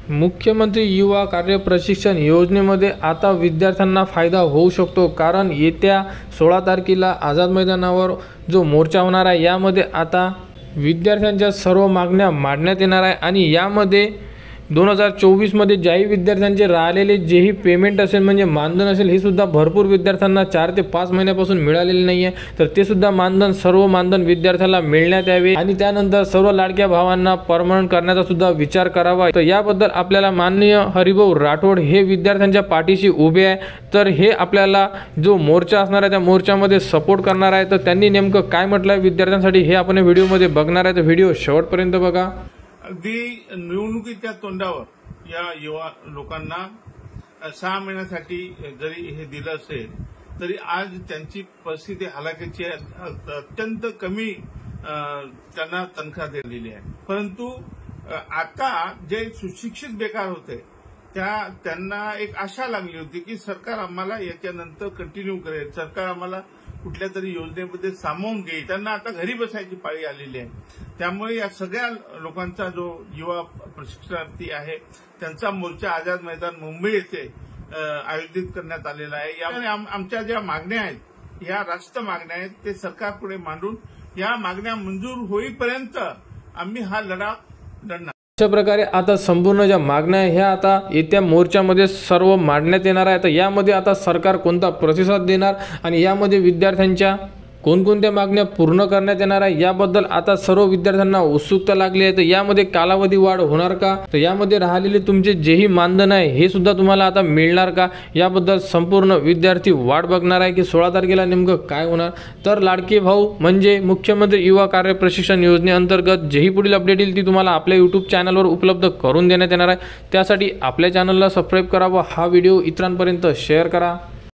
मुख्यमंत्री युवा कार्य प्रशिक्षण योजनेमध्ये आता विद्यार्थ्यांना फायदा होऊ शकतो, कारण येत्या 16 तारखेला आझाद मैदानावर जो मोर्चा होणार आहे यामध्ये आता विद्यार्थ्यांच्या सर्व मागण्या मांडण्यात येणार आहे आणि यामध्ये 2024 मध्ये ज्याही विद्यार्थ्यांचे राहिलेले जेही पेमेंट असेल म्हणजे मानधन असेल हे सुद्धा भरपूर विद्यार्थ्यांना 4 ते 5 महिन्यापासून मिळालेले नाही आहे, तर ते सुद्धा मानधन सर्व मानधन विद्यार्थ्याला मिळण्यात यावे आणि त्यानंतर सर्व लाडक्या भावांना परमनंट करण्याचा सुद्धा विचार करावा। तर याबद्दल आपल्याला माननीय हरिभाऊ राठोड हे विद्यार्थ्यांच्या पाठीशी उभे आहे, तर हे आपल्याला जो मोर्चा असणार आहे त्या मोर्चामध्ये सपोर्ट करणार आहे। तर त्यांनी नेमकं काय म्हटलं आहे विद्यार्थ्यांसाठी हे आपण व्हिडिओमध्ये बघणार आहे, तर व्हिडिओ शेवटपर्यंत बघा। अगदी निवडणुकीच्या तोंडावर या युवा लोकांना 6 महिन्यासाठी जरी हे दिलं असेल तरी आज त्यांची परिस्थिती हलाखीची आहे। अत्यंत कमी त्यांना तनखा दिलेली आहे, परंतु आता जे सुशिक्षित बेकार होते त्यांना एक आशा लागली होती की सरकार आम्हाला याच्यानंतर कंटिन्यू करेल, सरकार आम्हाला कुठल्या तरी योजनेमध्ये सामावून घेईल। त्यांना आता घरी बसायची पाळी आलेली आहे। त्यामुळे या सगळ्या लोकांचा जो युवा प्रशिक्षणार्थी आहे त्यांचा मोर्चा आझाद मैदान मुंबई येथे आयोजित करण्यात आलेला आहे। यामुळे आमच्या ज्या मागण्या आहेत या रास्त मागण्या आहेत ते सरकारपुढे मांडून या मागण्या मंजूर होईपर्यंत आम्ही हा लढा लढणार। अशा प्रकारे आता संपूर्ण ज्या मागण्या ह्या आता येत्या मोर्चामध्ये सर्व मांडण्यात येणार आहे। तर यामध्ये आता सरकार कोणता प्रतिसाद देणार आणि यामध्ये विद्यार्थ्यांच्या कोणकोणत्या मागण्या पूर्ण करण्यात येणार आहे याबद्दल आता सर्व विद्यार्थ्यांना उत्सुकता लागली आहे। तर यामध्ये कालावधी वाढ होणार का, तर यामध्ये राहिलेले तुमचे जेही मानधन आहे हे सुद्धा तुम्हाला आता मिळणार का, याबद्दल संपूर्ण विद्यार्थी वाट बघणार आहे की 16 तारखेला नेमकं काय होणार। तर लाडके भाऊ म्हणजे मुख्यमंत्री युवा कार्य प्रशिक्षण योजनेअंतर्गत जेही पुढील अपडेट येईल ती तुम्हाला आपल्या YouTube चॅनलवर उपलब्ध करून देण्यात येणार आहे। त्यासाठी आपल्या चॅनलला सबस्क्राईब करा व हा व्हिडिओ इतरांपर्यंत शेअर करा।